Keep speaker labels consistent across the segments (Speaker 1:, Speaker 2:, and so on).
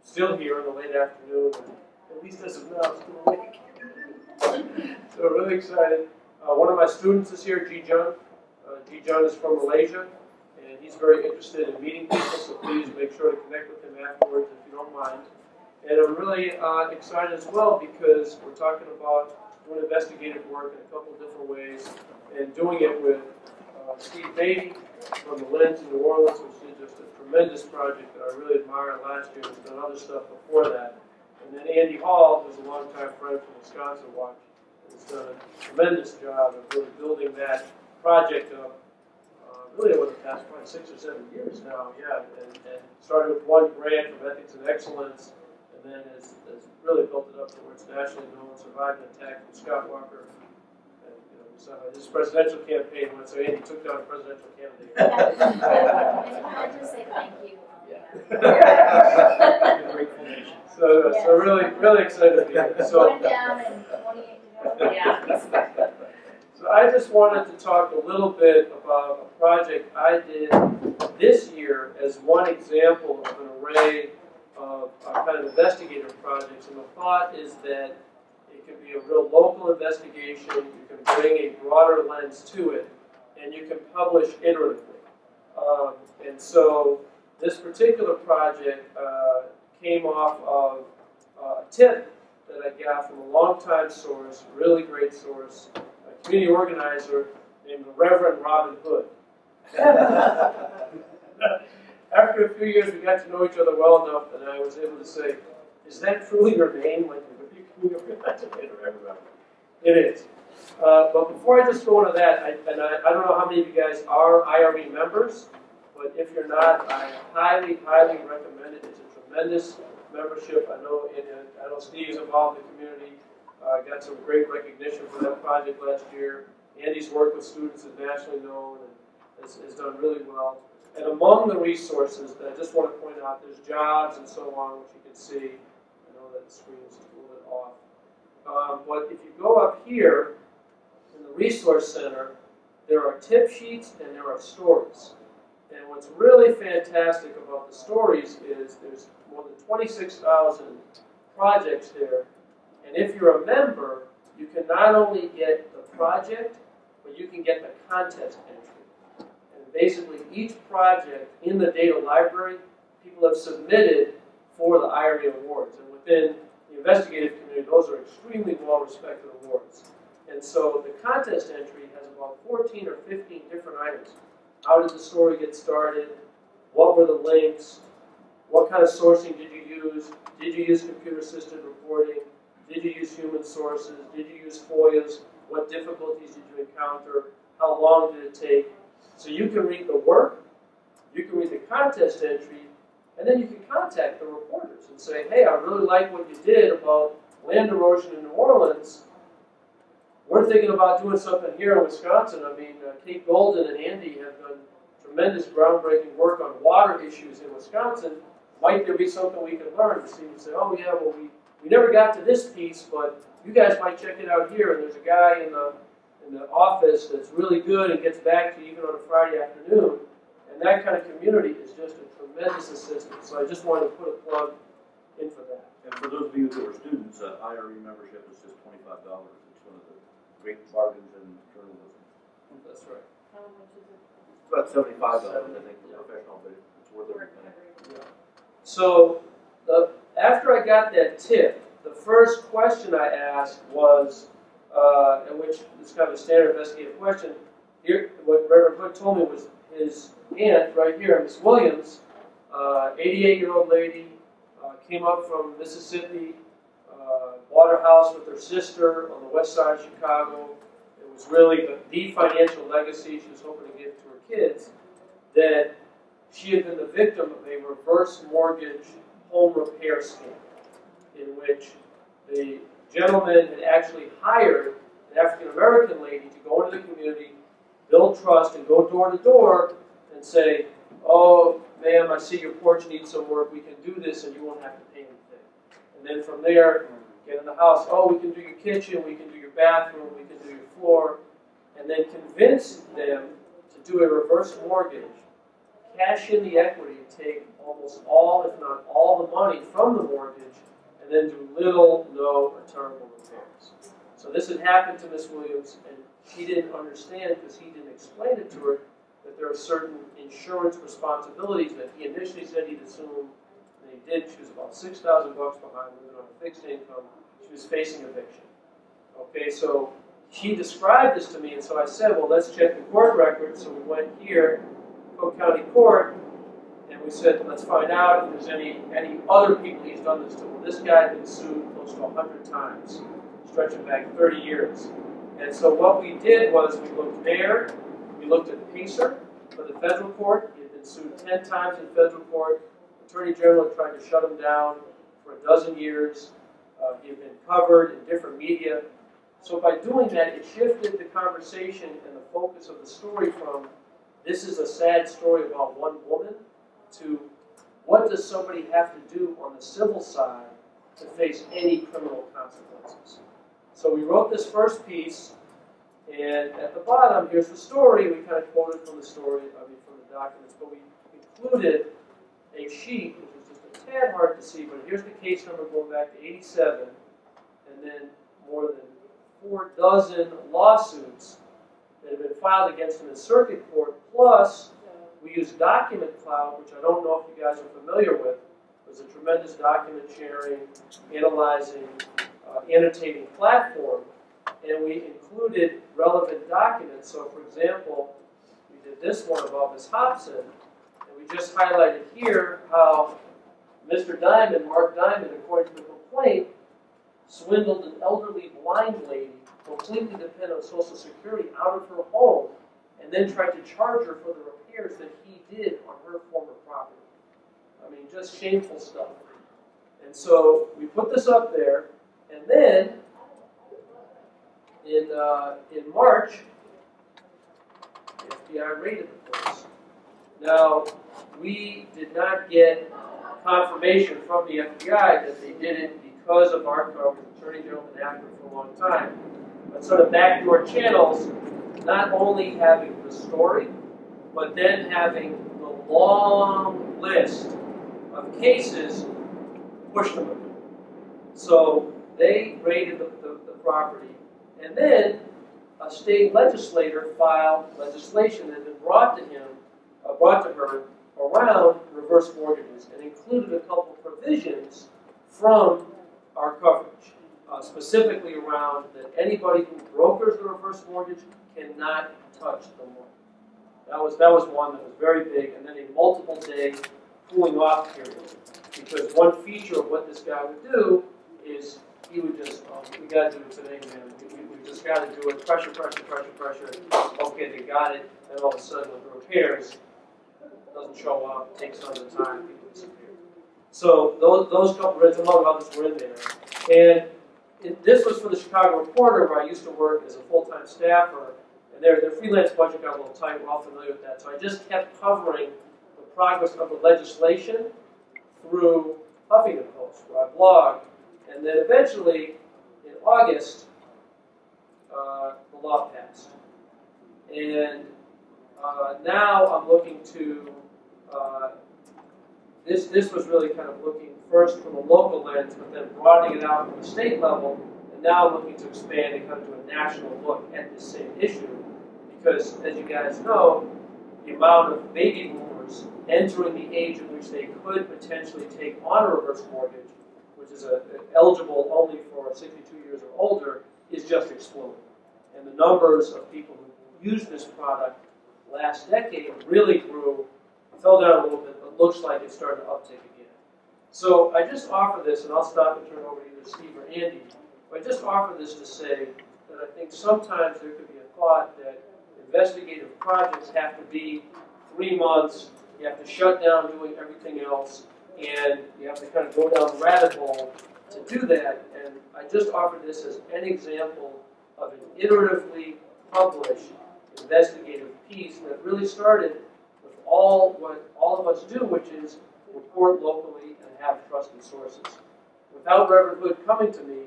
Speaker 1: still here in the late afternoon, and at least as of now, still awake. So really excited. One of my students is here, Ji-Jun. Ji-Jun is from Malaysia, and he's very interested in meeting people, so please make sure to connect with him afterwards if you don't mind. And I'm really excited as well because we're talking about doing investigative work in a couple of different ways, and doing it with Steve Beatty from the Lens in New Orleans, which did just a tremendous project that I really admired last year, and has done other stuff before that. And then Andy Hall, who's a longtime friend from Wisconsin Watch, has done a tremendous job of really building that project up, really over the past probably 6 or 7 years now, yeah, and started with one grant from Ethics and Excellence, and then has really built it up to where it's nationally known, survived an attack from Scott Walker. His presidential campaign went, so Andy took down a presidential candidate.
Speaker 2: I just say thank you.
Speaker 1: So really excited to be here. So,
Speaker 2: going down in 28 yeah.
Speaker 1: So I just wanted to talk a little bit about a project I did this year as one example of an array of kind of investigative projects. And the thought is that it can be a real local investigation. You can bring a broader lens to it, and you can publish iteratively. And so this particular project came off of a tip that I got from a longtime source, really great source, a community organizer named the Reverend Robin Hood. After a few years, we got to know each other well enough that I was able to say, is that truly your name? Like, it is. But before I just go into that, I don't know how many of you guys are IRE members, but if you're not, I highly, highly recommend it. It's a tremendous membership. I know Steve's involved in the community. Got some great recognition for that project last year. Andy's work with students is nationally known and has done really well. And among the resources that I just want to point out, there's jobs and so on, which you can see. I know that the screen is a little bit off. But if you go up here in the Resource Center, there are tip sheets and there are stories. And what's really fantastic about the stories is there's more than 26,000 projects there. And if you're a member, you can not only get the project, but you can get the contest entry. And basically each project in the data library, people have submitted for the IRE Awards. And within the investigative community, those are extremely well-respected awards. And so the contest entry has about 14 or 15 different items. How did the story get started? What were the links? What kind of sourcing did you use? Did you use computer-assisted reporting? Did you use human sources? Did you use FOIAs? What difficulties did you encounter? How long did it take? So you can read the work, you can read the contest entry, and then you can contact the reporters and say, hey, I really like what you did about land erosion in New Orleans. We're thinking about doing something here in Wisconsin. I mean, Kate Golden and Andy have done tremendous groundbreaking work on water issues in Wisconsin. Might there be something we can learn? And Steve would say, oh yeah, well we never got to this piece, but you guys might check it out here. And there's a guy in the office that's really good and gets back to you even on a Friday afternoon. And that kind of community is just a tremendous assistance. So I just wanted to put a plug in for that.
Speaker 3: And for those of you who are students, IRE membership is just $25. It's one of the great bargains in journalism.
Speaker 1: That's right.
Speaker 2: How much is it?
Speaker 3: It's about $75, I think, for professional, but it's worth every penny.
Speaker 1: Yeah. So after I got that tip, the first question I asked was, in which is kind of a standard investigative question. Here, what Reverend Hood told me was his aunt right here, Miss Williams, 88-year-old lady, came up from Mississippi, bought a house with her sister on the west side of Chicago. It was really the financial legacy she was hoping to give to her kids, that she had been the victim of a reverse mortgage home repair scam in which the gentleman had actually hired an African-American lady to go into the community, build trust, and go door to door and say, oh, ma'am, I see your porch needs some work. We can do this and you won't have to pay anything. And then from there, get in the house, oh, we can do your kitchen, we can do your bathroom, we can do your floor, and then convince them to do a reverse mortgage, cash in the equity, take almost all, if not all, the money from the mortgage, and then do little, no, or terrible repairs. So this had happened to Miss Williams, and she didn't understand because he didn't explain it to her that there are certain insurance responsibilities that he initially said he'd assume, and he did. She was about $6,000 behind, living on a fixed income. She was facing eviction. Okay, so she described this to me, and so I said, well, let's check the court records. So we went here, Cook County Court, and we said, let's find out if there's any other people he's done this to. Well, this guy had been sued close to 100 times, stretching back 30 years. And so what we did was we looked there, we looked at PACER for the federal court. He had been sued 10 times in federal court. Attorney General had tried to shut him down for a dozen years. He had been covered in different media. So by doing that, it shifted the conversation and the focus of the story from this is a sad story about one woman to what does somebody have to do on the civil side to face any criminal consequences. So we wrote this first piece, and at the bottom, here's the story. We kind of quoted from the story, from the documents, but we included a sheet, which is just a tad hard to see, but here's the case number going back to 87, and then more than 4 dozen lawsuits that have been filed against him in circuit court, plus we used Document Cloud, which I don't know if you guys are familiar with. It was a tremendous document sharing, analyzing, annotating platform, and we included relevant documents. So, for example, we did this one about Ms. Hobson, and we just highlighted here how Mr. Diamond, Mark Diamond, according to the complaint, swindled an elderly blind lady, completely dependent on Social Security, out of her home, and then tried to charge her for the repairs that he did on her former property. I mean, just shameful stuff. And so we put this up there, and then in March, the FBI raided the place. Now, we did not get confirmation from the FBI that they did it because of our coverage. The Attorney General had been active for a long time. But sort of backdoor channels, not only having the story, but then having the long list of cases pushed them. So they raided the property, and then a state legislator filed legislation that had been brought to her around reverse mortgages, and included a couple provisions from our coverage, specifically around that anybody who brokers the reverse mortgage cannot touch the mortgage. That was one that was very big, and then a multiple day cooling off period. Because one feature of what this guy would do is he would just, we got to do it today, man. We just got to do it. Pressure. Okay, they got it. And all of a sudden, with the repairs, doesn't show up, takes some of the time, people disappear. So those couple of among others were in there. And this was for the Chicago Reporter, where I used to work as a full-time staffer. And their freelance budget got a little tight. We're all familiar with that. So I just kept covering the progress of the legislation through Huffington Post, where I blog. And then eventually, in August, the law passed. And now I'm looking to, this was really kind of looking first from a local lens, but then broadening it out from the state level, and now I'm looking to expand and kind of do a national look at this same issue. Because, as you guys know, the amount of baby boomers entering the age in which they could potentially take on a reverse mortgage, which is eligible only for 62 years or older, is just exploding. And the numbers of people who used this product last decade really grew, fell down a little bit, but looks like it's starting to uptick again. So I just offer this, and I'll stop and turn it over to either Steve or Andy, but I just offer this to say that I think sometimes there could be a thought that investigative projects have to be 3 months, you have to shut down doing everything else, and you have to kind of go down the rabbit hole to do that. And I just offer this as an example of an iteratively published investigative piece that really started with what all of us do, which is report locally and have trusted sources. Without Reverend Hood coming to me,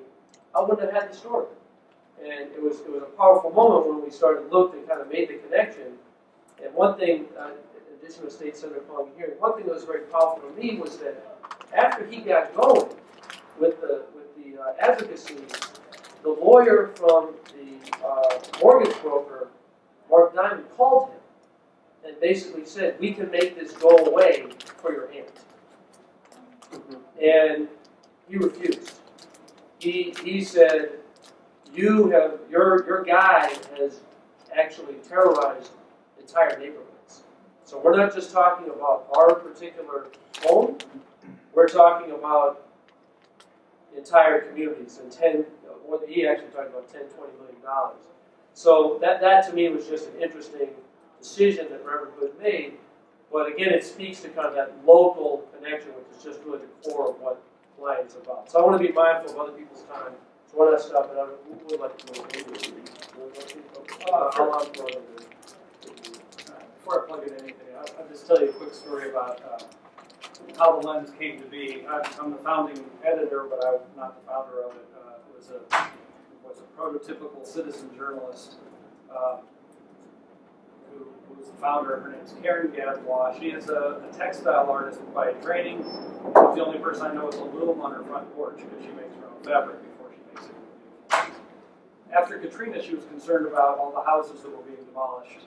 Speaker 1: I wouldn't have had the story. And it was a powerful moment when we started to look and kind of made the connection. And one thing, in Michigan State Senator calling a hearing. One thing that was very powerful to me was that after he got going with the advocacy, the lawyer from the mortgage broker, Mark Diamond, called him and basically said, "We can make this go away for your aunt." And he refused. He said, your guy has actually terrorized entire neighborhoods. So we're not just talking about our particular home, we're talking about entire communities and he actually talked about $10, $20 million. So that to me was just an interesting decision that Reverend Hood made. But again, it speaks to kind of that local connection, which is just really the core of what Lion's about. So I want to be mindful of other people's time. So why not stop it? Who would like to go? How long do you want to do?
Speaker 4: Before I plug in anything, I'll just tell you a quick story about how the Lens came to be. I'm the founding editor, but I'm not the founder of it. Was a prototypical citizen journalist who was the founder. Her name's Karen Gadbois. She is a textile artist by training. She's the only person I know with a loom on her front porch because she makes her own fabric before she makes it. After Katrina, she was concerned about all the houses that were being demolished.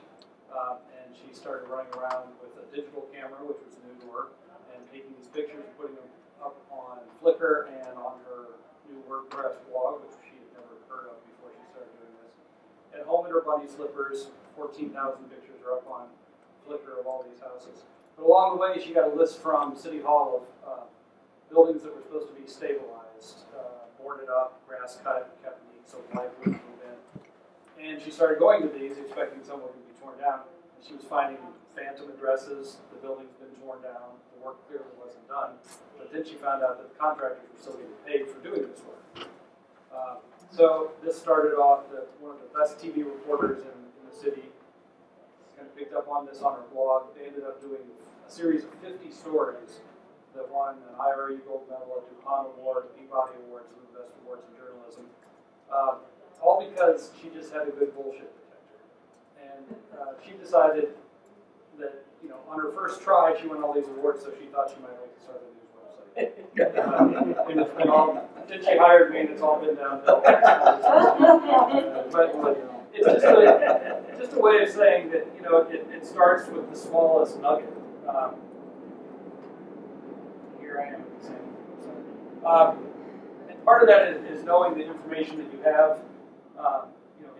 Speaker 4: And she started running around with a digital camera, which was new to her, and taking these pictures and putting them up on Flickr and on her new WordPress blog, which she had never heard of before she started doing this. At home in her bunny slippers, 14,000 pictures are up on Flickr of all these houses. But along the way, she got a list from City Hall of buildings that were supposed to be stabilized, boarded up, grass cut, kept neat, so life wouldn't move in. And she started going to these, expecting some were going to be torn down. And she was finding phantom addresses, the building's been torn down, the work clearly wasn't done. But then she found out that the contractors were still getting paid for doing this work. So this started off one of the best TV reporters in the city kind of picked up on this on her blog. They ended up doing a series of 50 stories that won an IRE Gold Medal, a DuPont Award, a Peabody Award, some of the best awards in journalism. All because she just had a good bullshit detector. And she decided that, on her first try, she won all these awards, so she thought she might like to start a news website. Then she hired me, and it's all been downhill. But it's just a way of saying that, it starts with the smallest nugget. Here I am at the same website. And part of that is knowing the information that you have.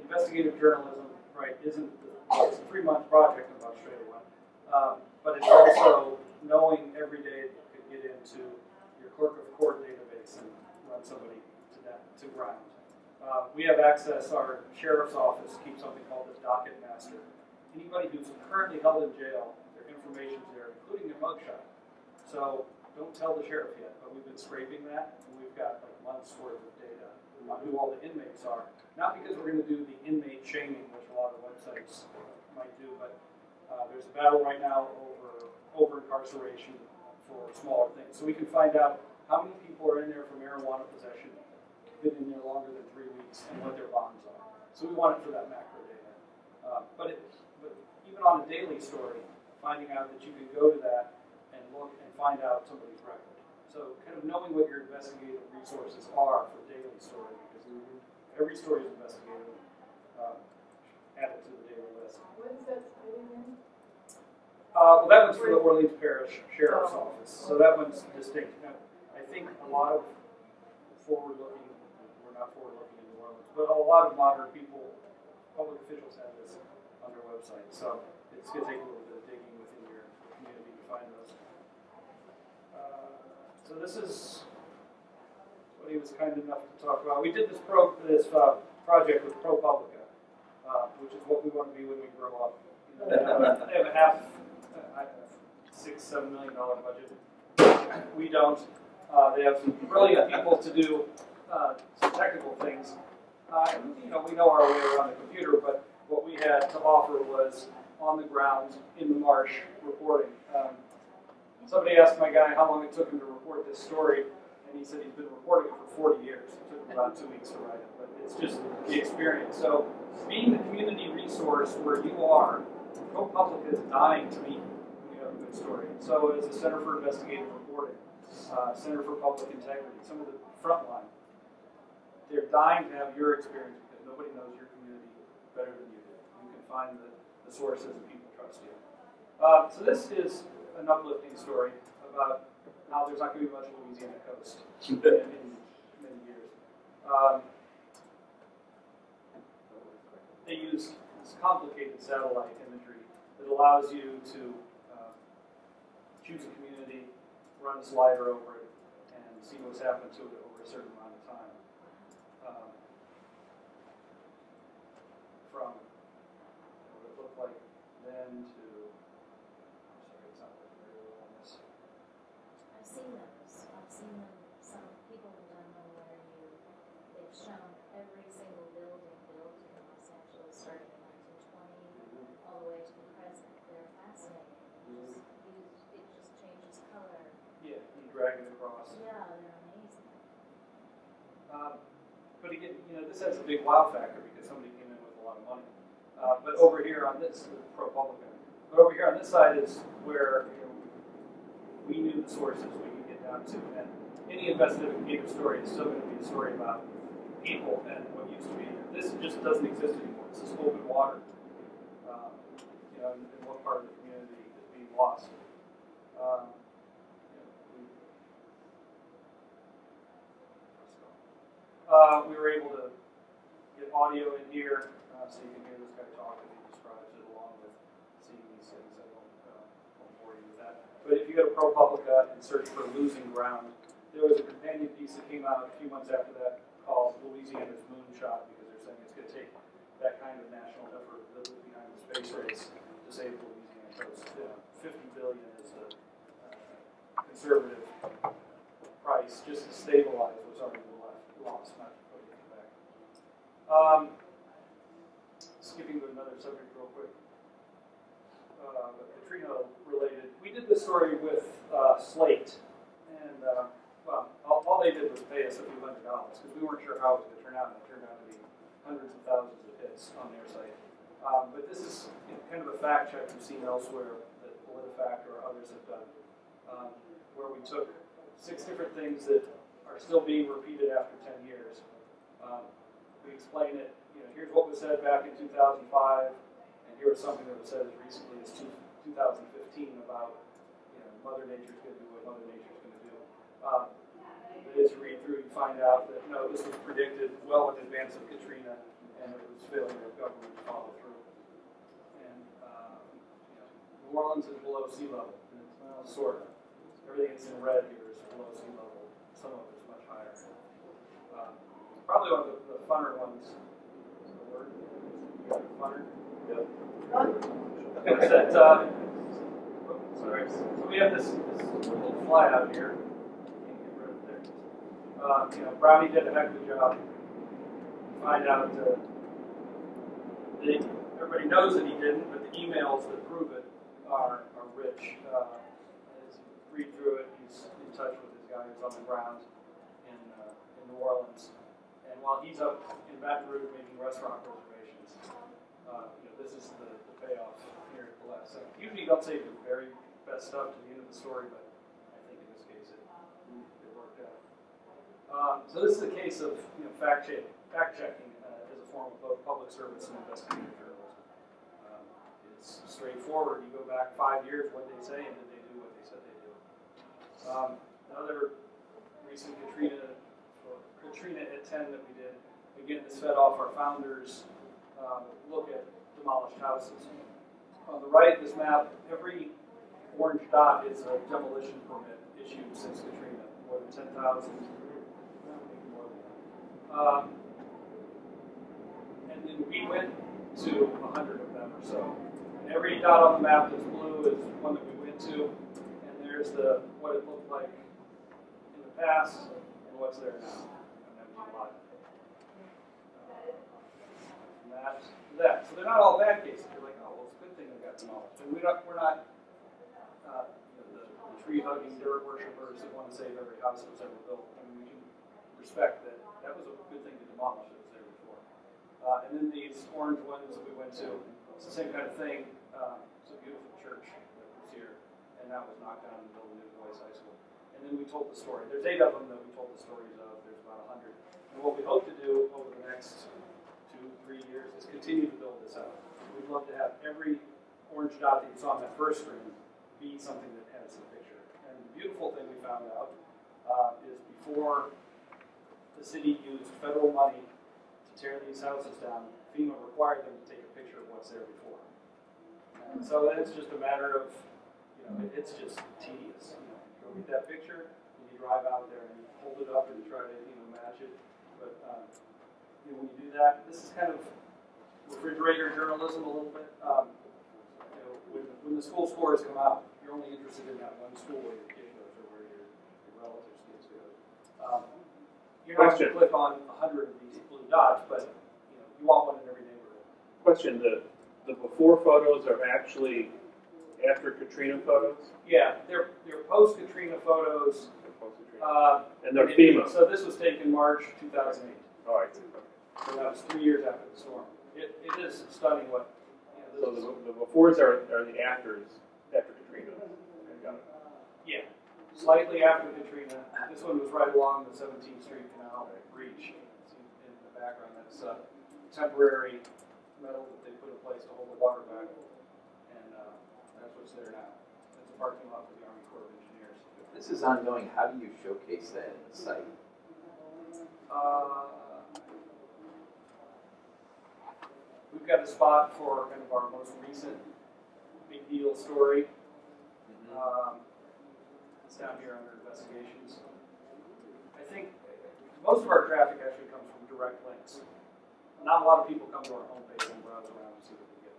Speaker 4: Investigative journalism, right, it's a 3-month project in Australia, but it's also knowing every day that you can get into your clerk of court database and run somebody to ground. We have access, our sheriff's office keeps something called the docket master. Anybody who's currently held in jail, their information's there, including their mugshot. So don't tell the sheriff yet, but we've been scraping that, and we've got like months worth of data on who all the inmates are. Not because we're going to do the inmate shaming, which a lot of websites might do, but there's a battle right now over incarceration for smaller things. So we can find out how many people are in there for marijuana possession, been in there longer than 3 weeks, and what their bonds are. So we want it for that macro data. But even on a daily story, finding out that you can go to that and look and find out somebody's record. So kind of knowing what your investigative resources are for daily story, because every story is investigative. Add it to the daily list.
Speaker 2: What is that site again?
Speaker 4: Well, that one's for the Orleans Parish Sheriff's Office. So that one's distinct. Now, I think a lot of forward-looking, we're not forward-looking in New Orleans, but a lot of modern people, public officials have this on their website. So it's going to take a little bit of digging within your community to find those. So this is what he was kind enough to talk about. We did this project with ProPublica, which is what we want to be when we grow up. They have a $6-7 million budget. We don't. They have some brilliant people to do some technical things. We know our way around the computer, but what we had to offer was on the ground, in the marsh, reporting. Somebody asked my guy how long it took him to report this story, and he said he's been reporting it for 40 years. It took him about 2 weeks to write it, but it's just the experience. So being the community resource where you are, ProPublica is dying to meet. have a good story. So is the Center for Investigative Reporting, Center for Public Integrity, some of the frontline. They're dying to have your experience because nobody knows your community better than you do. You can find the sources and people trust you. So this is an uplifting story about how there's not going to be much Louisiana coast in many years. They use this complicated satellite imagery that allows you to choose a community, run a slider over it, and see what's happened to it over a certain amount of time. From what it looked like then to, sorry, it's not working very well on this.
Speaker 2: I've seen those. I've seen them. Some people have done them where they've shown every single building built in Los Angeles starting in 1920 all the way to the present. They're fascinating. It just changes color.
Speaker 4: Yeah, you drag it across.
Speaker 2: Yeah, they're amazing.
Speaker 4: But again, this has a big wow factor because somebody came in with a lot of money. But over here on this, the ProPublica. But over here on this side is where we knew the sources we could get down to. And any investigative story is still going to be a story about people and what used to be here. This just doesn't exist anymore. This is open water. And what part of the community is being lost. We were able to get audio in here so you can hear this guy talk as he describes it along with seeing these things. I won't bore you with that. But if you go to ProPublica and search for Losing Ground, there was a companion piece that came out a few months after that called Louisiana's Moonshot because they're saying it's going to take that kind of national effort behind the space race to save the Louisiana coast. $50 billion is the conservative price just to stabilize what's already lost, not to put it back. Skipping to another subject real quick, but Katrina related. We did this story with Slate, and all they did was pay us a few $100s because we weren't sure how it was going to turn out, and it turned out to be hundreds of thousands of hits on their site. But this is kind of a fact check we've seen elsewhere that PolitiFact or others have done, where we took 6 different things that are still being repeated after 10 years. We explain it, here's what was said back in 2005, and here was something that was said as recently as 2015 about, Mother Nature's going to do what Mother Nature's going to do. But as you read through, you find out that, no, this was predicted well in advance of Katrina, and it was failure of government to follow through. And, New Orleans is below sea level, well, sort of. Everything that's in red here is below sea level. Some of it's much higher. Probably one of the funner ones. Is the word? Funner? Yep. That, sorry. So we have this little fly out here. Can't get rid of it there. Brownie did a heck of a job. Find out that everybody knows that he didn't, but the emails that prove it are rich. As you read through it, he's in touch with his guy who's on the ground in New Orleans. And while he's up in Baton Rouge making restaurant reservations, this is the payoff here at the last second. Usually you don't save the very best stuff to the end of the story, but I think in this case it worked out. So this is a case of fact checking as a form of both public service and investigative journalism. It's straightforward. You go back 5 years, what they say, and did they do what they said they do. Another recent Katrina at 10 that we did. Again, this fed off our founders' look at demolished houses. On the right, this map, every orange dot is a demolition permit issued since Katrina. More than 10,000. And then we went to 100 of them or so. And every dot on the map that's blue is one that we went to. And there's what it looked like in the past and what's there now. And that's that. So they're not all bad cases. You're like, oh, well, it's a good thing they got demolished. And we're not the tree-hugging dirt worshippers that want to save every house that was ever built. I mean, we can respect that was a good thing to demolish that was there before. And then these orange ones that we went to, it's the same kind of thing. It's a beautiful church that was here. and that was knocked down to build a new boys high school. And then we told the story. There's 8 of them that we told the stories of. There's about 100. And what we hope to do over the next 2-3 years is continue to build this out. We'd love to have every orange dot that you saw on that first screen be something that has a picture. And the beautiful thing we found out is before the city used federal money to tear these houses down, FEMA required them to take a picture of what's there before. And so then it's just a matter of, it's just tedious. Go get that picture, and you drive out there and you hold it up and try to match it. But when you do that, this is kind of refrigerator journalism a little bit. When the school scores come out, you're only interested in that one school where your kid goes or where your relatives' kids go. You're not going to click on 100 of these blue dots, but you want one in every neighborhood.
Speaker 1: Question: the before photos are actually after Katrina photos?
Speaker 4: Yeah, they're post-Katrina photos.
Speaker 1: And they're FEMA.
Speaker 4: So this was taken March 2008.
Speaker 1: All right.
Speaker 4: So that was 3 years after the storm. It is stunning what.
Speaker 1: So the befores are the afters after Katrina. Got it.
Speaker 4: Yeah, slightly after Katrina. This one was right along the 17th Street Canal breach. In the background, that's temporary metal that they put in place to hold the water back, and that's what's there now. It's a parking lot for the Army Corps of Engineers.
Speaker 5: This is ongoing. How do you showcase that in the site?
Speaker 4: We've got a spot for kind of our most recent big deal story. It's down here under investigations. I think most of our traffic actually comes from direct links. Not a lot of people come to our homepage and browse around to see what we get.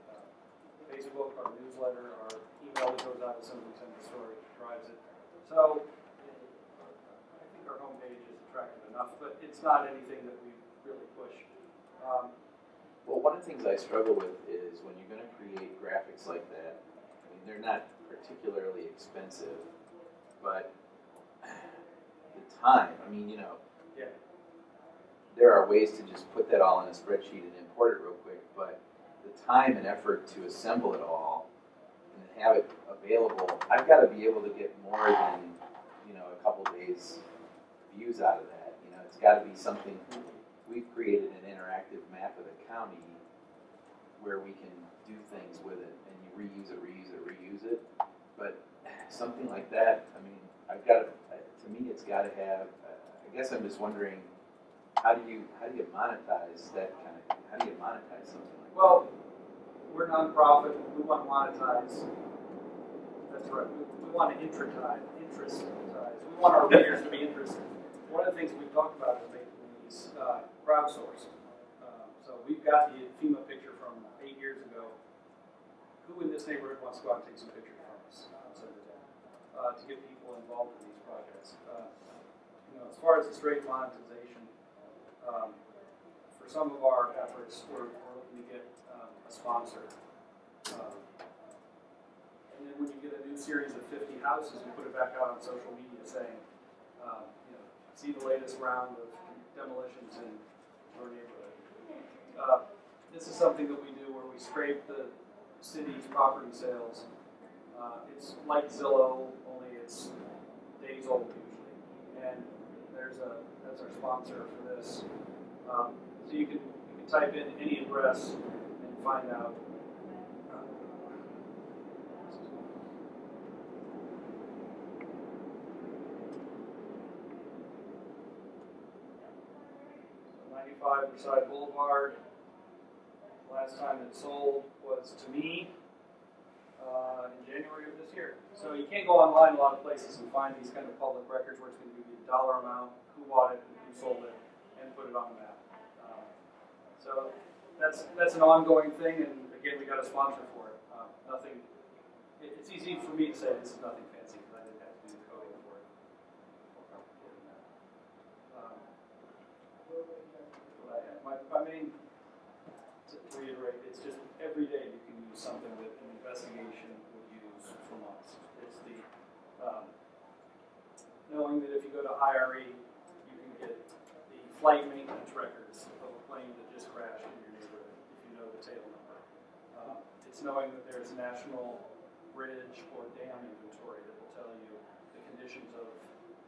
Speaker 4: Facebook, our newsletter, our email that goes out as soon as we send the story drives it. So I think our homepage is attractive enough, but it's not anything that we really push.
Speaker 5: Well, one of the things I struggle with is when you're going to create graphics like that, I mean, they're not particularly expensive, but the time, I mean,
Speaker 4: Yeah.
Speaker 5: there are ways to just put that all in a spreadsheet and import it real quick, but the time and effort to assemble it all and have it available, I've got to be able to get more than, a couple days views out of that. It's got to be something. We've created an interactive map of the county where we can do things with it, and you reuse it. But something like that, I mean, to me, it's got to have. I guess I'm just wondering, how do you monetize that kind of? How do you monetize something like that?
Speaker 4: Well, we're nonprofit. We want to monetize. That's right. We want to interestize. We want our readers to be interested. One of the things we've talked about is making these crowdsourced. So we've got the FEMA picture from 8 years ago. Who in this neighborhood wants to go out and take some pictures from us? To get people involved in these projects. As far as the straight monetization, for some of our efforts, we're looking to get a sponsor. And then when you get a new series of 50 houses, you put it back out on social media saying, see the latest round of demolitions in your neighborhood. This is something that we do where we scrape the city's property sales. It's like Zillow, only it's days old usually. And that's our sponsor for this. So you can type in any address and find out. 95 Versailles Boulevard. Last time it sold was to me in January of this year. So you can't go online a lot of places and find these kind of public records where it's going to give you the dollar amount, who bought it, who sold it, and put it on the map. So that's an ongoing thing, and again, we got a sponsor for it. Nothing. It's easy for me to say this is nothing fancy because I didn't have to do the coding for it. My main, to reiterate, it's just every day you can use something that an investigation would use from us. It's the knowing that if you go to IRE, you can get the flight maintenance records of a plane that just crashed in your neighborhood if you know the tail number. It's knowing that there's national bridge or dam inventory that will tell you the conditions of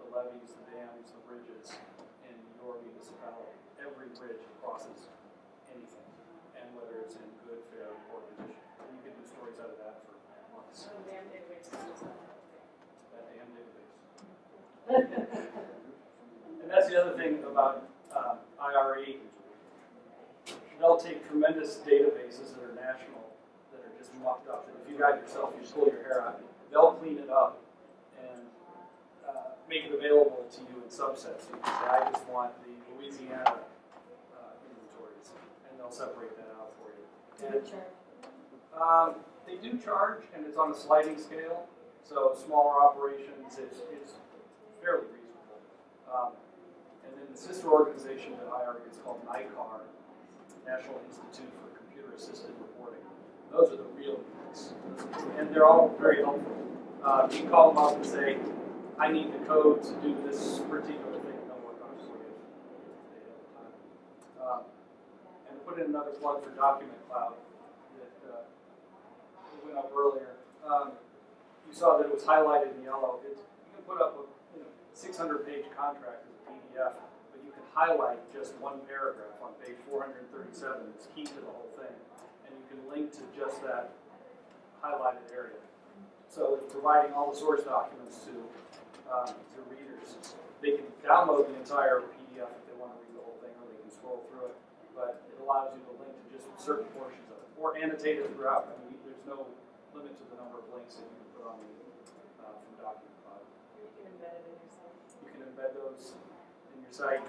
Speaker 4: the levees, the dams, the bridges in your municipality. Every bridge crosses anything, and whether it's in good, fair, or poor condition. And you can do stories out of that for months.
Speaker 2: So damn database.
Speaker 4: That damn database. And that's the other thing about IRE. They'll take tremendous databases that are national, that are just mucked up. And if you got yourself, you pull your hair out, they'll clean it up and make it available to you in subsets. You can say, I just want the Louisiana inventories, and they'll separate that out for you. And, they do charge, and it's on a sliding scale. So smaller operations, it's fairly reasonable. And then the sister organization that IRE is called NICAR, National Institute for Computer Assisted Reporting. Those are the real geeks. And they're all very helpful. You can call them up and say, I need the code to do this particular thing, and they'll work on it for you if they have time. And put in another plug for Document Cloud that went up earlier. You saw that it was highlighted in yellow. You can put up a 600-page contract as a PDF, but you can highlight just one paragraph on page 437 that's key to the whole thing, and you can link to just that highlighted area. So it's providing all the source documents to readers. They can download the entire PDF if they want to read the whole thing, or they can scroll through it, but it allows you to link to just certain portions of it, or annotate it throughout. I mean, there's no limit to the number of links that you can put on the from Document Cloud.
Speaker 2: You can embed it in your site.
Speaker 4: You can embed those in your site.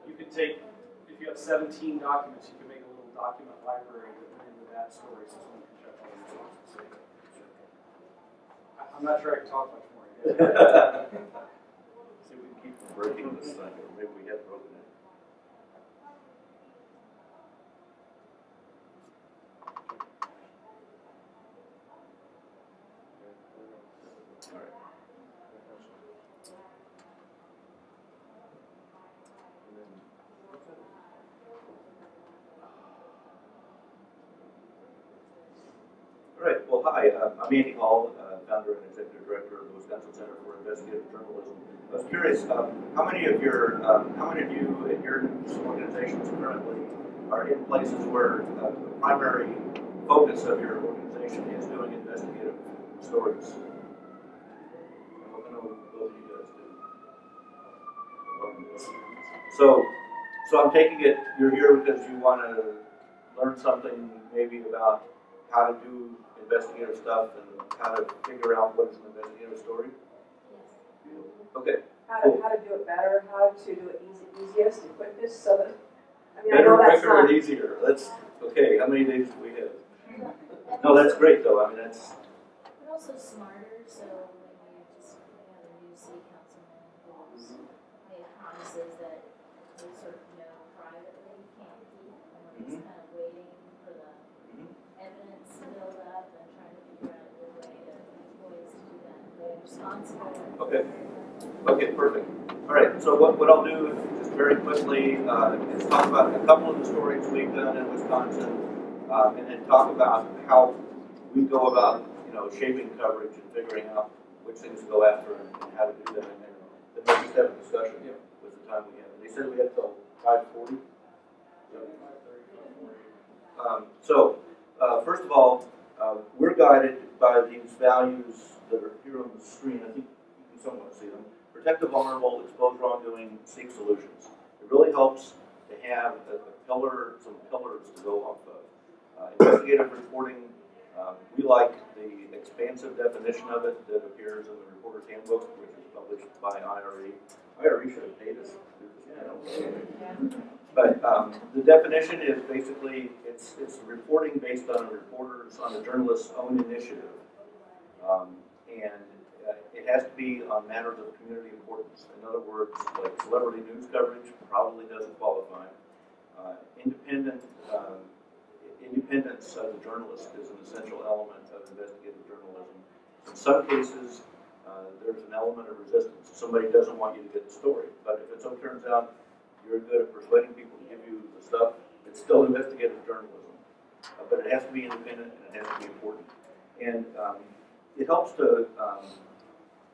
Speaker 4: You can take, if you have 17 documents, you can make a little document library that went into that story, so someone can check all your sources. I'm not sure I can talk much more.
Speaker 3: See, we can keep from breaking this thing, or maybe we have broken it. All right. All right, well, hi, I'm Andy Hall, founder and executive director of the Wisconsin Center for Investigative Journalism. I was curious, how many of you in your organizations currently are in places where the primary focus of your organization is doing investigative stories? I know both of you guys do. So I'm taking it you're here because you want to learn something maybe about how to do investigative stuff and how to figure out what is an investigative story?
Speaker 2: Yes.
Speaker 3: Okay.
Speaker 6: How to do it better, how to do it easiest, the quickest, so that, I mean,
Speaker 3: Better,
Speaker 6: I know that's
Speaker 3: quicker,
Speaker 6: not,
Speaker 3: and easier. That's okay. How many days do we have? No, that's great though. I mean, that's.
Speaker 2: But also smarter, so when you just have a new city councilman who's made promises that they sort of know privately can't keep, and he's kind of waiting for the evidence to build up and trying to figure out a good way to employees to do that. They're responsible.
Speaker 3: Okay. Okay, perfect. All right, so what I'll do just very quickly is talk about a couple of the stories we've done in Wisconsin, and then talk about how we go about, shaping coverage and figuring out which things to go after and how to do that. And then maybe have a discussion with the time we have. They said we have till 5:40. First of all, we're guided by these values that are here on the screen. I think you can somewhat see them. Protect the vulnerable, expose wrongdoing, seek solutions. It really helps to have some pillars to go off of. Investigative reporting, we like the expansive definition of it that appears in the Reporter's Handbook, which is published by IRE. IRE should have paid us to do this. But the definition is basically, it's reporting based on a journalist's own initiative. And it has to be on matters of community importance. In other words, like celebrity news coverage probably doesn't qualify. Independence of the journalist is an essential element of investigative journalism. In some cases, there's an element of resistance. Somebody doesn't want you to get the story. But if it so turns out you're good at persuading people to give you the stuff, it's still investigative journalism. But it has to be independent and it has to be important. And it helps to,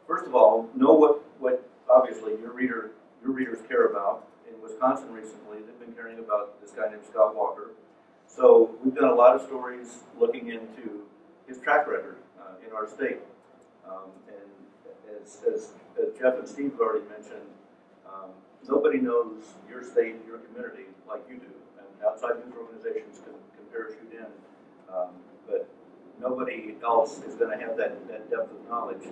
Speaker 3: first of all, know what obviously your readers care about. In Wisconsin recently, they've been caring about this guy named Scott Walker. So we've done a lot of stories looking into his track record in our state. And as Jeff and Steve have already mentioned, nobody knows your state, your community like you do. And outside news organizations can parachute in, but nobody else is going to have that depth of knowledge.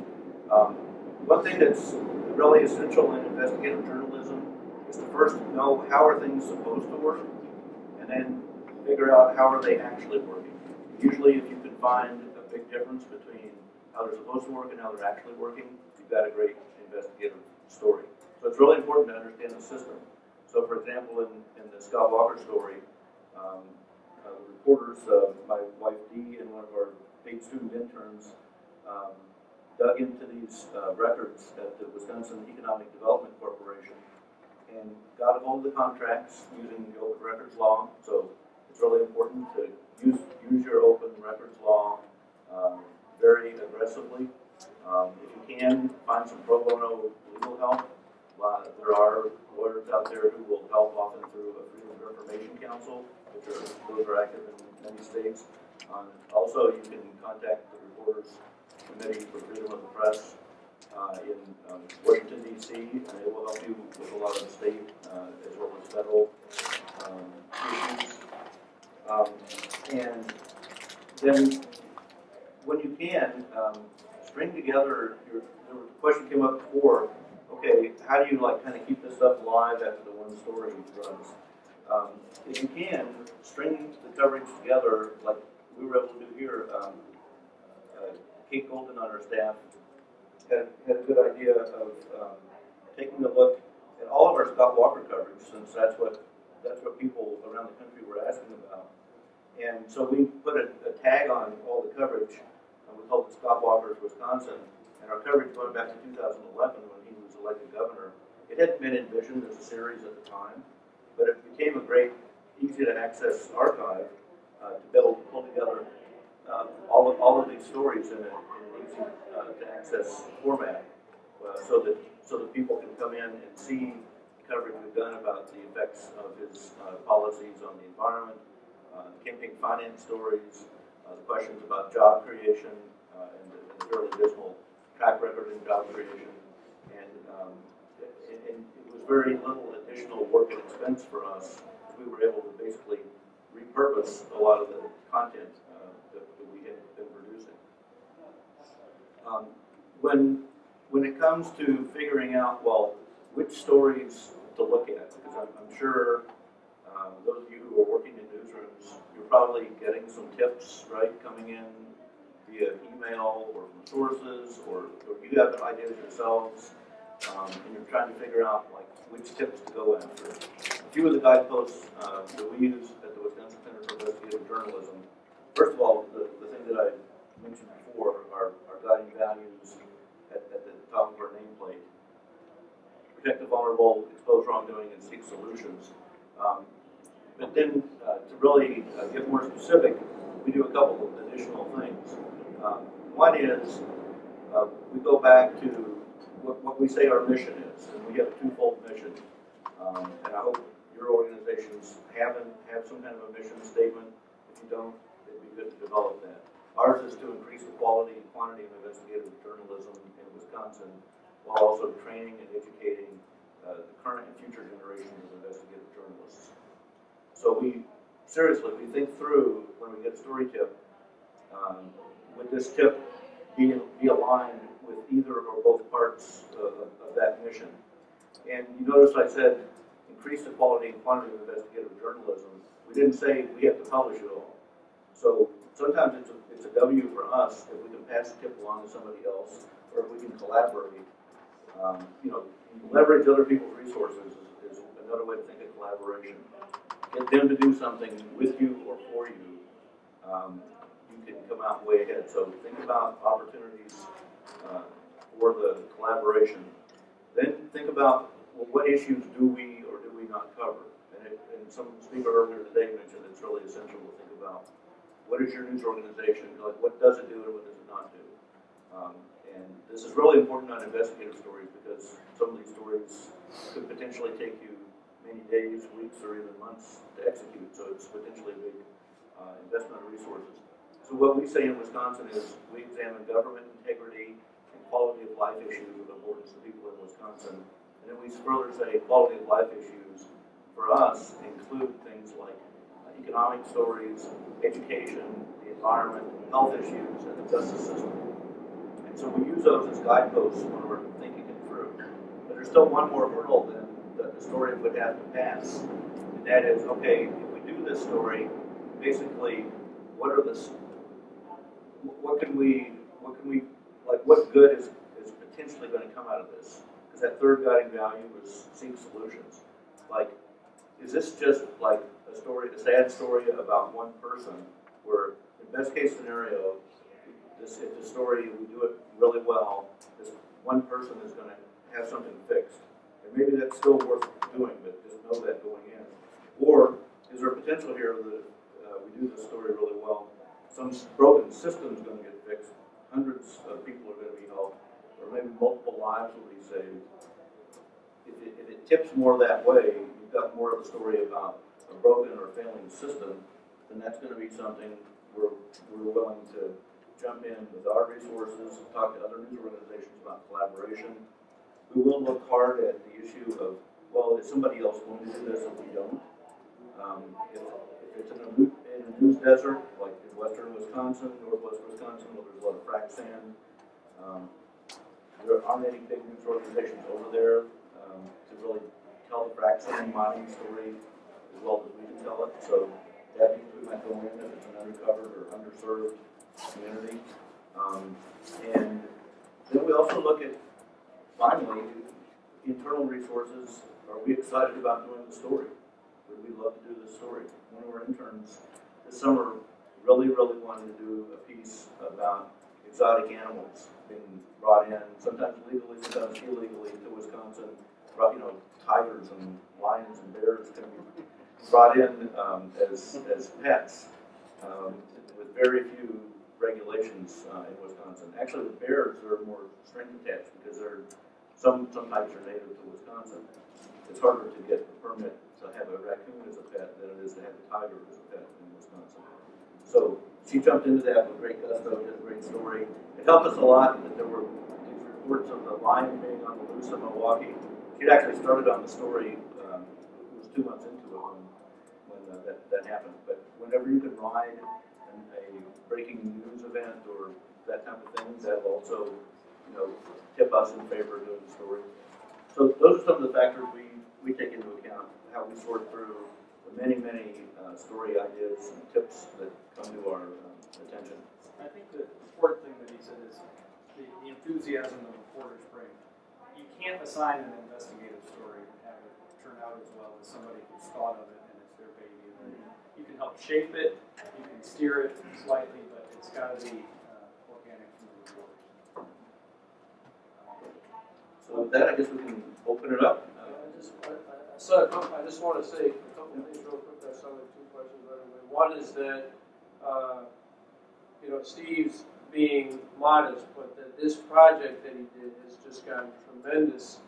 Speaker 3: One thing that's really essential in investigative journalism is to first know how are things supposed to work, and then figure out how are they actually working. Usually if you can find a big difference between how they're supposed to work and how they're actually working, you've got a great investigative story. So it's really important to understand the system. So for example, in the Scott Walker story, the reporters, my wife Dee and one of our paid student interns, dug into these records at the Wisconsin Economic Development Corporation and got a hold of the contracts using the open records law. So it's really important to use your open records law very aggressively. If you can, find some pro bono legal help. There are lawyers out there who will help, often through a Freedom of Information Council, those are active in many states. Also, you can contact the Reporters Committee for Freedom of the Press in Washington, D.C., and they will help you with a lot of state as well as federal issues. And then, when you can, string together the question came up before, okay, how do you kind of keep this stuff alive after the one story runs? If you can, string the coverage together like we were able to do here. Kate Golden on our staff had a good idea of taking a look at all of our Scott Walker coverage, since that's what people around the country were asking about. And so we put a tag on all the coverage, and we called it Scott Walker's Wisconsin. And our coverage going back to 2011 when he was elected governor, it hadn't been envisioned as a series at the time, but it became a great, easy to access archive to be able to pull together all of these stories in an easy to access format, so that people can come in and see the coverage we've done about the effects of his policies on the environment, campaign finance stories, the questions about job creation, and the fairly dismal track record in job creation, and it was very little additional work and expense for us. We were able to basically repurpose a lot of the content that we had been producing. When it comes to figuring out, well, which stories to look at, because I'm sure those of you who are working in newsrooms, you're probably getting some tips, right, coming in via email or from sources, or you have ideas yourselves, and you're trying to figure out which tips to go after. A few of the guideposts that we use at the Wisconsin Center for Investigative Journalism. First of all, the thing that I mentioned before are guiding values at the top of our nameplate. Protect the vulnerable, expose wrongdoing, and seek solutions. But then, to really get more specific, we do a couple of additional things. One is we go back to what we say our mission is, and we have a twofold mission. And I hope your organizations have some kind of a mission statement. If you don't, it'd be good to develop that. Ours is to increase the quality and quantity of investigative journalism in Wisconsin, while also training and educating the current and future generations of investigative journalists. So we think through when we get a story tip, would this tip be aligned with either or both parts of that mission? And you notice I said increase the quality and quantity of investigative journalism. We didn't say we have to publish it all. So sometimes it's a W for us if we can pass the tip along to somebody else, or if we can collaborate. Leverage other people's resources is another way to think of collaboration. Get them to do something with you or for you. You can come out way ahead. So think about opportunities for the collaboration. Then think about, well, what issues do we or do we not cover? And some speaker earlier today mentioned it's really essential to think about what is your news organization, what does it do and what does it not do? This is really important on investigative stories because some of these stories could potentially take you many days, weeks, or even months to execute. So it's potentially a big investment of resources. So what we say in Wisconsin is we examine government integrity and quality of life issues of importance to people in Wisconsin. And then we further say quality of life issues for us include things like economic stories, education, the environment, health issues, and the justice system. And so we use those as guideposts when we're thinking it through. But there's still one more hurdle that the story would have to pass. And that is, okay, if we do this story, basically, what good is potentially going to come out of this? Because that third guiding value was seek solutions. Like, is this just like a sad story about one person, where the best case scenario, if the story, we do it really well, this one person is going to have something fixed. And maybe that's still worth doing, but just know that going in. Or is there potential here that we do this story really well, some broken system is going to get fixed, hundreds of people are going to be helped, or maybe multiple lives will be saved. If it tips more that way, you've got more of a story about a broken or failing system, then that's going to be something we're willing to jump in with our resources, talk to other news organizations about collaboration. We will look hard at the issue of, well, is somebody else going to do this if we don't? If it's in a news desert, like in western Wisconsin, northwest Wisconsin, where there's a lot of frac sand, there aren't any big news organizations over there to really tell the frac sand mining story as well as we can tell it. So that means we might go in if it's an uncovered or underserved community. And then we also look at, finally, internal resources. Are we excited about doing the story? Would we love to do this story? One of our interns this summer really wanted to do a piece about exotic animals being brought in, sometimes legally, sometimes illegally, to Wisconsin. Tigers and lions and bears can be brought in as pets with very few regulations in Wisconsin. Actually, the bears are more string attached because some types are native to Wisconsin. It's harder to get a permit to have a raccoon as a pet than it is to have a tiger as a pet in Wisconsin. So she jumped into that with great gusto, did a great story. It helped us a lot that there were these reports of the lion being on the loose in Milwaukee. She'd actually started on the story, it was 2 months into it when that happened. But whenever you can ride a breaking news event or that type of thing, that'll also, tip us in favor of doing the story. So those are some of the factors we take into account, how we sort through the many story ideas and tips that come to our attention.
Speaker 4: I think the important thing that he said is the enthusiasm the reporters bring. You can't assign an investigative story and have it turn out as well as somebody who's thought of it and it's their baby. You can help shape it, you can steer it slightly, but it's got to be organic from the reporters.
Speaker 3: So with that, I guess we can open it up.
Speaker 1: I just want to say a couple of things real quick. I saw like 2 questions right away. One is that, Steve's being modest, but that this project that he did has just gotten tremendous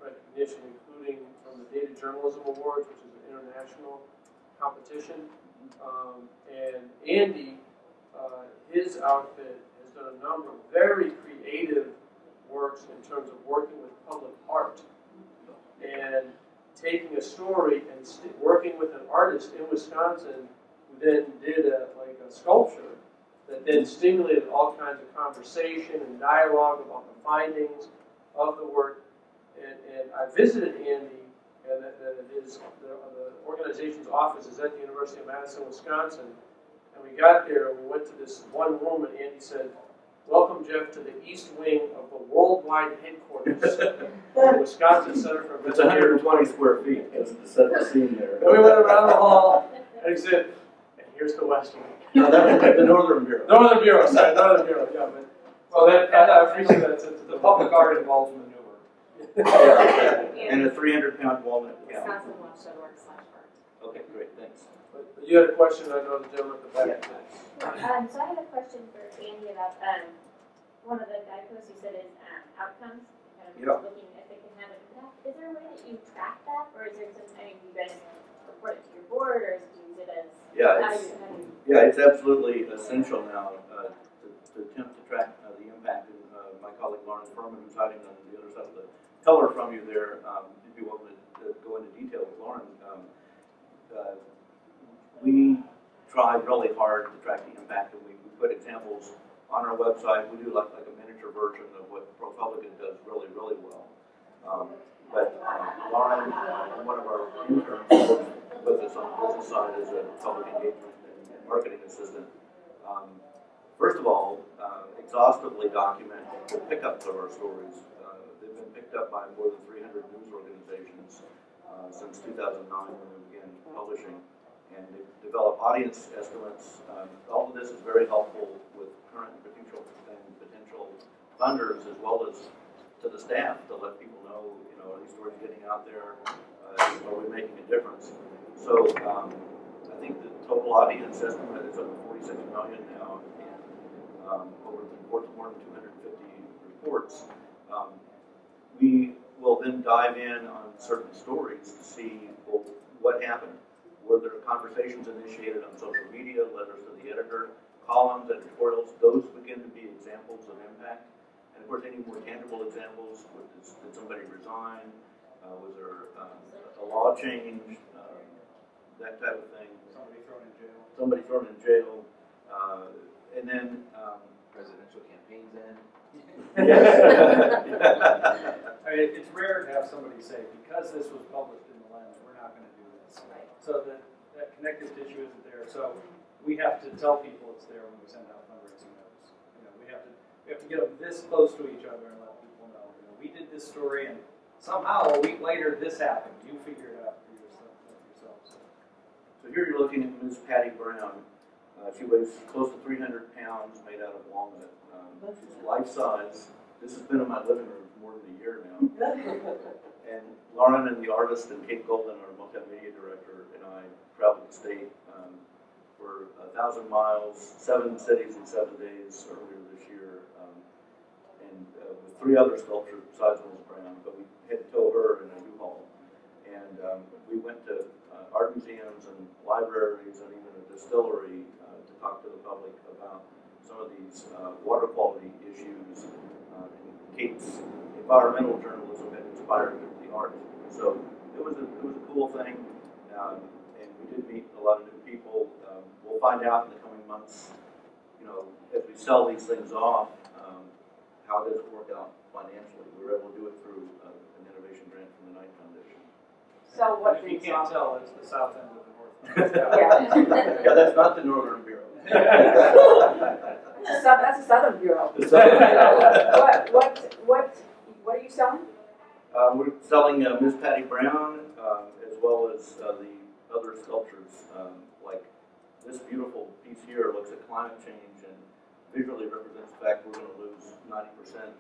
Speaker 1: recognition, including from the Data Journalism Awards, which is an international competition. And Andy, his outfit, has done a number of very creative works in terms of working with public art and taking a story and working with an artist in Wisconsin who then did a sculpture that then stimulated all kinds of conversation and dialogue about the findings of the work. And I visited Andy, and the organization's office is at the University of Madison, Wisconsin. And we got there and we went to this one room, and Andy said, "Welcome, Jeff, to the East Wing of the worldwide headquarters of the Wisconsin Center for
Speaker 3: It's
Speaker 1: Investigative
Speaker 3: 120 square feet, just to set the scene there.
Speaker 1: And we went around the hall, and he said, "And here's the West Wing."
Speaker 3: No, that was the Northern Bureau.
Speaker 1: Northern Bureau, sorry, Northern Bureau, yeah. But, well, I appreciate that.
Speaker 4: The public art involves manure.
Speaker 3: And a 300-pound walnut. Yeah.
Speaker 2: WisconsinWatch.org/art.
Speaker 3: Okay, great, thanks.
Speaker 1: But you had a question, I know the gentleman at the back.
Speaker 2: So I had a question for Andy about one of the guideposts you said is outcomes, kind of
Speaker 3: Yeah.
Speaker 2: looking if they can have it. Is there a way that you track that, or is there some, I mean, you guys report it to your board, or do you use it as,
Speaker 3: Yeah,
Speaker 2: how
Speaker 3: it's,
Speaker 2: do you,
Speaker 3: yeah, it's absolutely essential now to attempt to track the impact. And my colleague Lauren Furman, who's hiding on the other side of the color from you there, if you want to go into detail with Lauren, we try really hard to track the impact, and we put examples on our website. We do like a miniature version of what ProPublica does really, really well. But Lauren and one of our interns works with us on the business side as a public engagement and marketing assistant. First of all, exhaustively document the pickups of our stories. They've been picked up by more than 300 news organizations since 2009 when we began publishing. And they develop audience estimates. All of this is very helpful with current and potential funders, as well as to the staff, to let people know, are these stories getting out there? Are we making a difference? So I think the total audience estimate is up to 46 million now, and more than 250 reports. We will then dive in on certain stories to see, well, what happened. Were there conversations initiated on social media, letters to the editor, columns, editorials? Those begin to be examples of impact. And of course, any more tangible examples, did somebody resign? Was there a law change? That type of thing.
Speaker 4: Somebody thrown in jail.
Speaker 3: Somebody thrown in jail. And then...
Speaker 5: Presidential campaigns in.
Speaker 4: I mean, it's rare to have somebody say, because this was published in the Lens, we're not going to do this.
Speaker 2: right.
Speaker 4: So that connective tissue isn't there. So we have to tell people it's there when we send out fundraising notes. We have to get them this close to each other and let people know. We did this story, and somehow a week later this happened. You figure it out for yourselves.
Speaker 3: So here you're looking at Ms. Patty Brown. She weighs close to 300 pounds, made out of walnut. She's life-size. This has been in my living room for more than a year now. And Lauren and the artist and Kate Golden, our multimedia director, and I traveled the state for 1,000 miles, 7 cities in 7 days earlier this year, and with 3 other sculptures besides Ms. Brown. But we had to tow her in a U-Haul. And we went to art museums and libraries and even a distillery to talk to the public about some of these water quality issues. And Kate's environmental journalism had inspired the art. So it was a cool thing, and we did meet a lot of new people. We'll find out in the coming months, as we sell these things off, how does it work out financially. We were able to do it through an innovation grant from the Knight Foundation.
Speaker 6: So what
Speaker 4: If you
Speaker 6: things
Speaker 4: can't
Speaker 6: off?
Speaker 4: tell, it's the south end of the north.
Speaker 6: Yeah.
Speaker 3: Yeah, that's not the Northern Bureau.
Speaker 6: That's a Southern Bureau.
Speaker 3: The Southern Bureau.
Speaker 6: What are you selling?
Speaker 3: We're selling Ms. Patty Brown, as well as the other sculptures, like this beautiful piece here looks at climate change and visually represents the fact we're going to lose 90%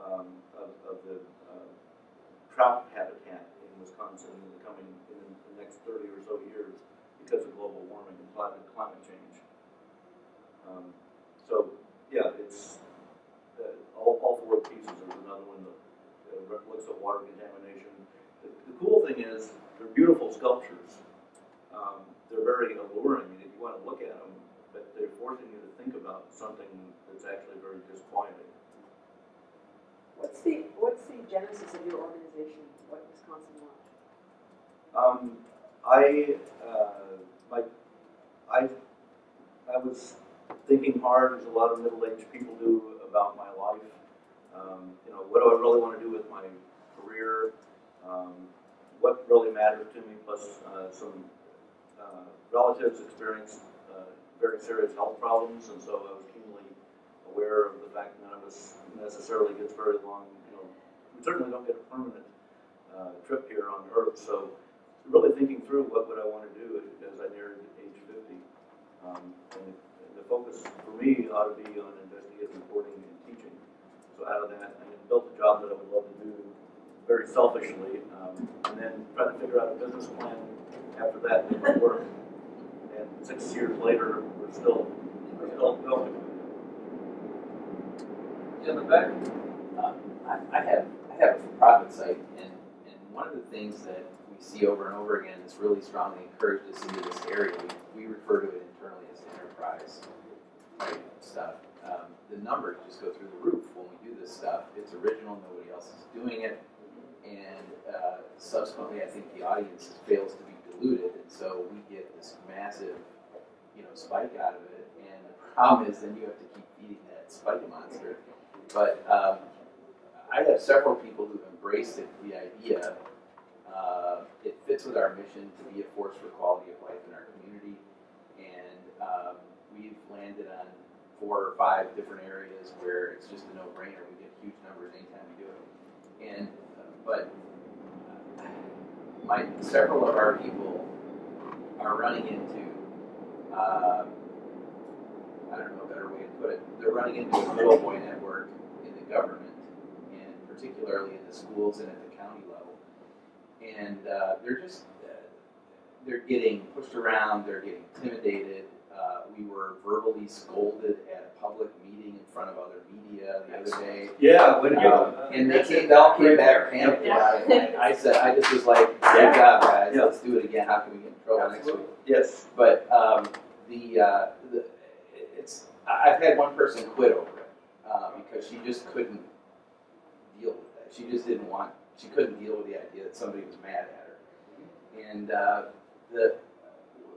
Speaker 3: of the trout habitat in Wisconsin in the next 30 or so years because of global warming and climate change. So yeah, it's all 4 pieces. There's another one that looks at water contamination. The cool thing is they're beautiful sculptures. They're very alluring if you want to look at them, but they're forcing you to think about something that's actually very disquieting.
Speaker 6: What's the genesis of your organization? What Wisconsin Watch?
Speaker 3: I was thinking hard, as a lot of middle-aged people do, about my life. What do I really want to do with my career? What really matters to me? Plus, some relatives experienced very serious health problems, and so I was keenly aware of the fact that none of us necessarily gets very long. We certainly don't get a permanent trip here on Earth. So, really thinking through what would I want to do as I neared age 50. And the focus for me ought to be on investigative reporting and teaching. So out of that, I built a job that I would love to do very selfishly, and then try to figure out a business plan after that that would work. And 6 years later, we're still going.
Speaker 1: In the back.
Speaker 5: I have a for-profit site, and one of the things that we see over and over again that's really strongly encouraged us into this area, we refer to it internally as enterprise type stuff. The numbers just go through the roof when we do this stuff. It's original, nobody else is doing it, and subsequently I think the audience fails to be diluted, and so we get this massive, spike out of it, and the problem is then you have to keep feeding that spike monster. But I have several people who've embraced the idea. It fits with our mission to be a force for quality of life in our community, and we've landed on 4 or 5 different areas where it's just a no-brainer. We get huge numbers anytime we do it. And but several of our people are running into I don't know a better way to put it. They're running into a middle boy network in the government, and particularly in the schools and at the county level. And they're getting pushed around, they're getting intimidated. We were verbally scolded at a public meeting in front of other media the other day.
Speaker 3: Yeah,
Speaker 5: And they all came back panicked about it. I said, I just was like, good job, guys, let's do it again. How can we get in trouble next week?
Speaker 3: Yes.
Speaker 5: But I've had one person quit over it because she just couldn't deal with that. She just she couldn't deal with the idea that somebody was mad at her. And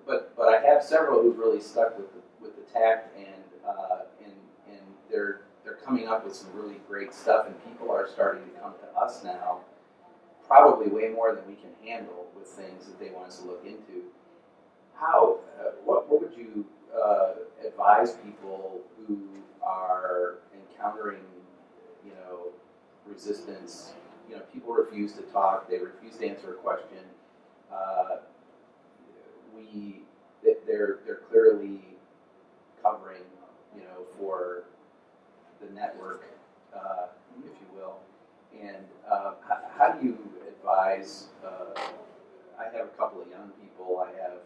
Speaker 5: but I have several who've really stuck with the tact, and they're coming up with some really great stuff, and people are starting to come to us now, probably way more than we can handle with things that they want us to look into. What would you advise people who are encountering, resistance? People refuse to talk. They refuse to answer a question. They're clearly covering, for the network, if you will. And how do you advise? I have a couple of young people. I have,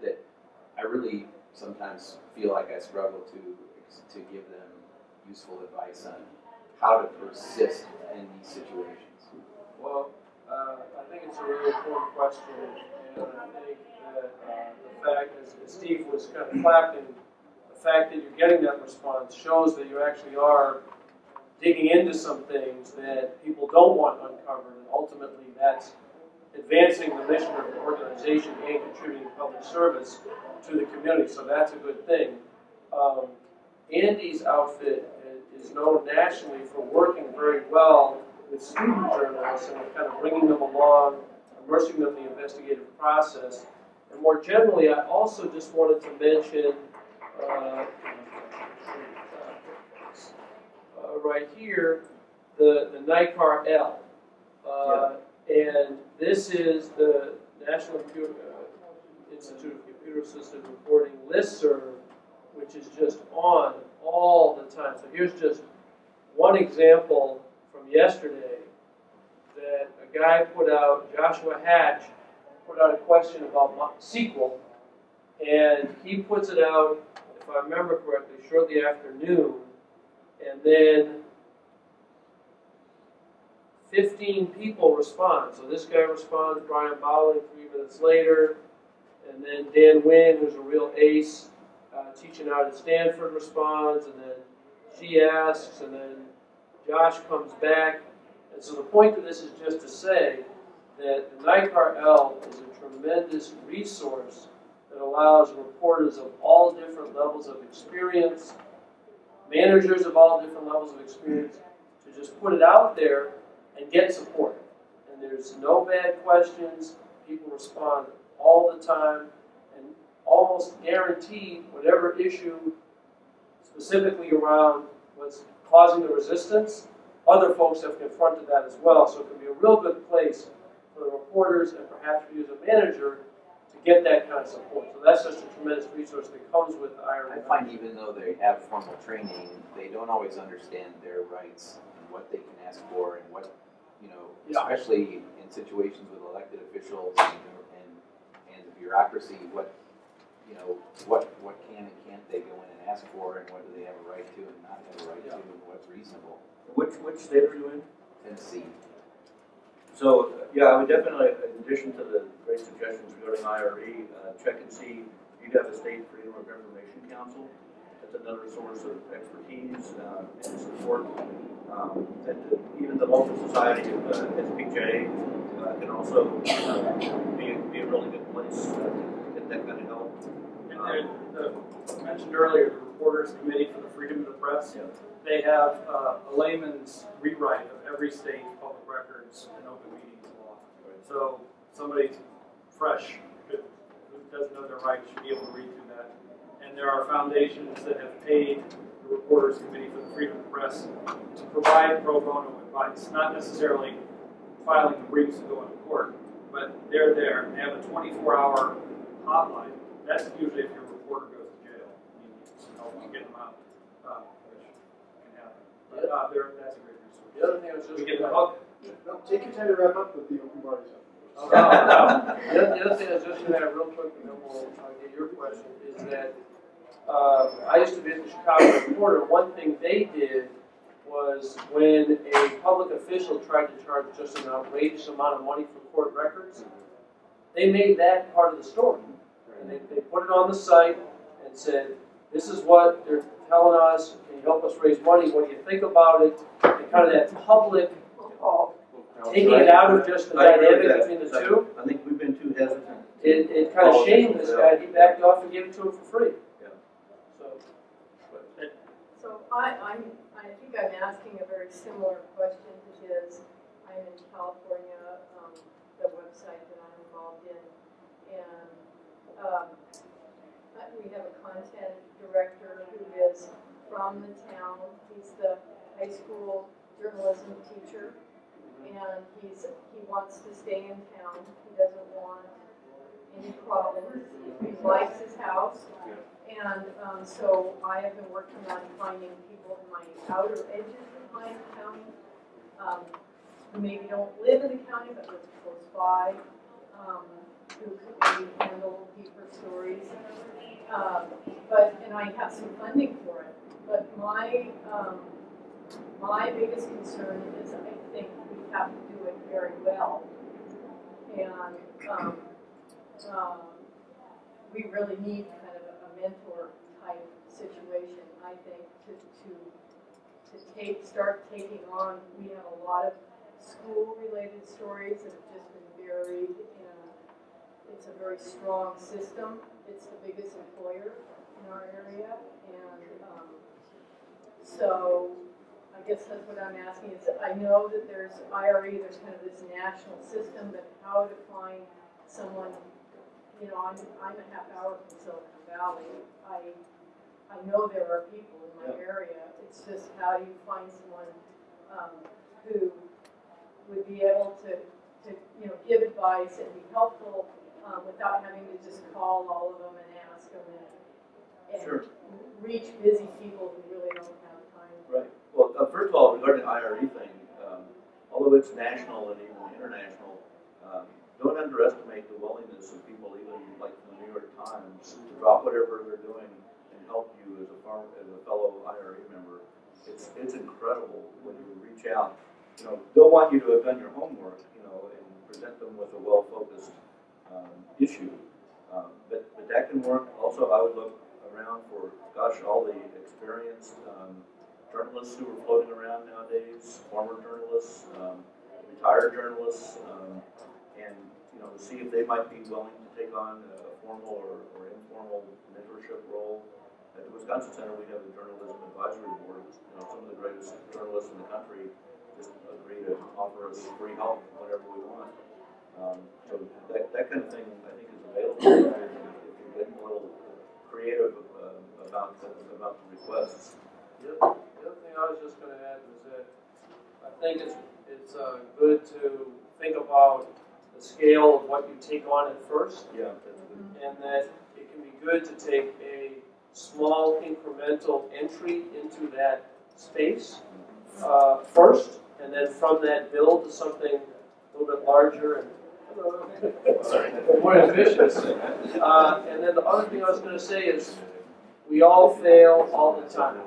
Speaker 5: that I really sometimes feel like I struggle to give them useful advice on how to persist in these situations.
Speaker 1: Well, I think it's a really important question, and I think that the fact, as Steve was kind of clapping, the fact that you're getting that response shows that you actually are digging into some things that people don't want uncovered, and ultimately that's advancing the mission of the organization and contributing public service to the community, so that's a good thing. Andy's outfit is known nationally for working very well with student journalists and kind of bringing them along, immersing them in the investigative process. And more generally, I also just wanted to mention right here the NICAR L. And this is the National Institute of Computer Assisted Reporting listserv, which is just on all the time. So here's just one example from yesterday that a guy put out, Joshua Hatch, put out a question about SQL, and he puts it out, if I remember correctly, shortly after noon, and then 15 people respond. So this guy responds, Brian Bowling 3 minutes later, and then Dan Wynn, who's a real ace, teaching out at Stanford, responds, and then she asks, and then Josh comes back. And so the point of this is just to say that the NICAR L is a tremendous resource that allows reporters of all different levels of experience, managers of all different levels of experience, to just put it out there and get support. And there's no bad questions. People respond all the time, and almost guaranteed whatever issue specifically around what's causing the resistance, other folks have confronted that as well. So it can be a real good place for the reporters and perhaps for you as a manager to get that kind of support. So that's just a tremendous resource that comes with IRB.
Speaker 5: I find even though they have formal training, they don't always understand their rights and what they can ask for and what, especially in situations with elected officials and the bureaucracy, what you know, what can and can't they go in and ask for, and what do they have a right to and not have a right to, and what's reasonable.
Speaker 3: Which state are you in?
Speaker 5: Tennessee.
Speaker 3: So, yeah, I would definitely, in addition to the great suggestions regarding IRE, check and see if you have a state freedom of information council. That's another source of expertise and support. Even the local society of SPJ can also be a really good place to get that kind of help.
Speaker 4: And I mentioned earlier, the Reporters Committee for the Freedom of the Press,
Speaker 3: Yeah.
Speaker 4: they have a layman's rewrite of every state's public records and open meetings law. So somebody fresh who doesn't know their rights should be able to read through that. And there are foundations that have paid the Reporters Committee for the Freedom of the Press to provide pro bono advice, not necessarily filing the briefs to go into court, but they're there. They have a 24-hour hotline. That's usually if your reporter goes to jail. You need some help to get them out, which can happen. But that's a great resource.
Speaker 1: The other thing I was just
Speaker 4: We get the hook.
Speaker 7: No, take your time to wrap up with the open bar stuff.
Speaker 1: The other thing I was just going to add real quick, and then we'll get your question, is that I used to be at the Chicago Reporter. One thing they did was when a public official tried to charge just an outrageous amount of money for court records, they made that part of the story. And they put it on the site and said, this is what they're telling us, can you help us raise money, what do you think about it? And kind of that public taking it out of just the dynamic between the two.
Speaker 3: I think we've been too hesitant.
Speaker 1: It kind of shamed this guy. He backed off and gave it to him for free.
Speaker 3: Yeah.
Speaker 8: So I think I'm asking a very similar question because I'm in California, the website that I'm involved in, and we have a content director who is from the town. He's the high school journalism teacher, and he wants to stay in town. He doesn't want any problems. He likes his house. And so I have been working on finding people in my outer edges of my county who maybe don't live in the county but live close by, who could maybe handle deeper stories. And I have some funding for it. But my biggest concern is I think we have to do it very well. And we really need kind of a mentor type situation, I think, to start taking on. We have a lot of school related stories that have just been buried in it's a very strong system. It's the biggest employer in our area, and so I guess that's what I'm asking is I know that there's IRE, there's kind of this national system, but how to find someone. You know, I'm a half hour from Silicon Valley. I know there are people in my area. It's just how do you find someone who would be able to give advice and be helpful without having to just call all of them and ask them and reach busy people who really don't have time.
Speaker 3: Right. Well, first of all, regarding the IRE thing, although it's national and even international, don't underestimate the willingness of people, even like the New York Times, to drop whatever they're doing and help you as a fellow IRE member. It's incredible when you reach out. They'll want you to have done your homework, and present them with a well-focused issue. But that can work. Also, I would look around for, all the experienced journalists who are floating around nowadays, former journalists, retired journalists, and to see if they might be willing to take on a formal or informal mentorship role. At the Wisconsin Center, we have a journalism advisory board. Some of the greatest journalists in the country just agree to offer us free help whenever we want. So that kind of thing, I think, is available if you're getting a little creative about the requests.
Speaker 1: The other thing I was just going to add was that I think it's good to think about the scale of what you take on at first.
Speaker 3: Yeah, that's good.
Speaker 1: And that it can be good to take a small incremental entry into that space first, and then from that build to something a little bit larger. And more ambitious. And then the other thing I was going to say is, we all fail all the time.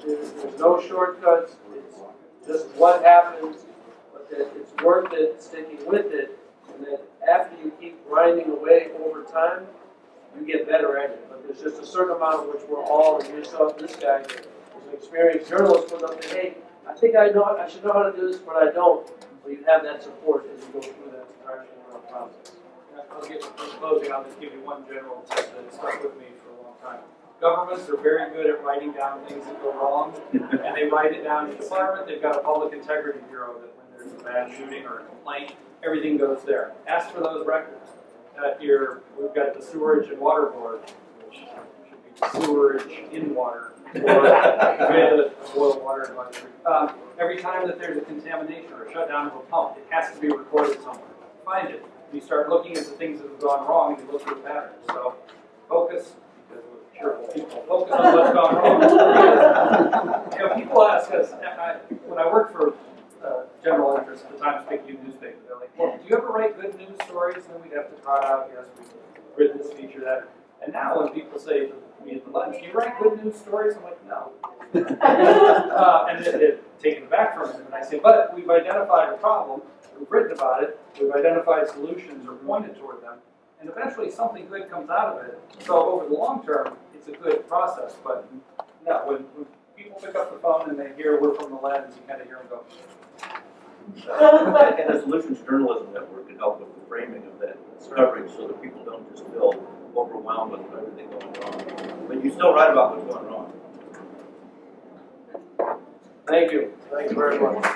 Speaker 1: There's no shortcuts. It's just what happens, but that it's worth it sticking with it, and that after you keep grinding away over time, you get better at it. But there's just a certain amount of which we're all, and you saw this guy, who's an experienced journalist, goes up and, hey, I think I should know how to do this, but I don't. So you have that support as you go through that actual process.
Speaker 4: I'll get in closing. I'll just give you one general tip that stuck with me for a long time. Governments are very good at writing down things that go wrong, and they write it down in the department. They've got a public integrity bureau that when there's a bad shooting or a complaint, everything goes there. Ask for those records. We've got the Sewerage and Water Board, which should be sewerage in water, or boil water advisory. Every time that there's a contamination or a shutdown of a pump, it has to be recorded somewhere. Find it. You start looking at the things that have gone wrong, and you look for patterns. So focus, because we're cheerful people, focus on what's gone wrong. People ask us, when I worked for General Interest at the Times Picayune newspaper, they're like, well, do you ever write good news stories? And then we'd have to trot out, yes, we've written this, feature that. And now when people say to me at the lunch, do you write good news stories? I'm like, no. And they're taken aback from it. And I say, but we've identified a problem, we've written about it, we've identified solutions or pointed toward them, and eventually something good comes out of it. So over the long term, it's a good process. But no, when people pick up the phone and they hear we're from the lens, you kind of hear them go.
Speaker 3: And the Solutions Journalism Network can help with the framing of that coverage so that people don't just feel overwhelmed with everything going wrong. But you still write about what's going wrong.
Speaker 1: Thank you. Thank you very much.